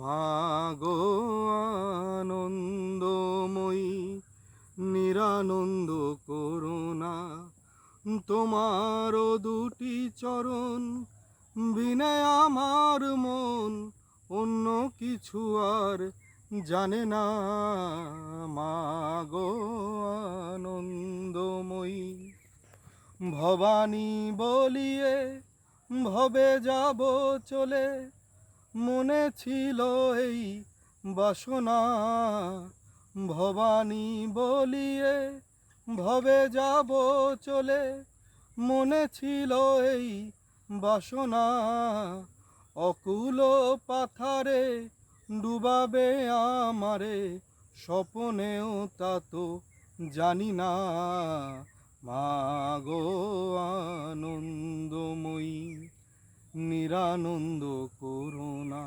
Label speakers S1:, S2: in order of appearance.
S1: মাগো আনন্দময়ী, নিরানন্দ করুণা, তোমারও দুটি চরণ বিনে আমার মন অন্য কিছু আর জানে না। মাগো আনন্দময়ী, ভবানী বলিয়ে ভবে যাব চলে, মনে ছিল এই বাসনা। ভবানী বলিয়ে ভবে যাব চলে, মনে ছিল এই বাসনা। অকুল পাথারে ডুবাবে আমারে, স্বপনেও তা তো জানি না। মাগো আনন্দময়ী, নিরানন্দ করুণা।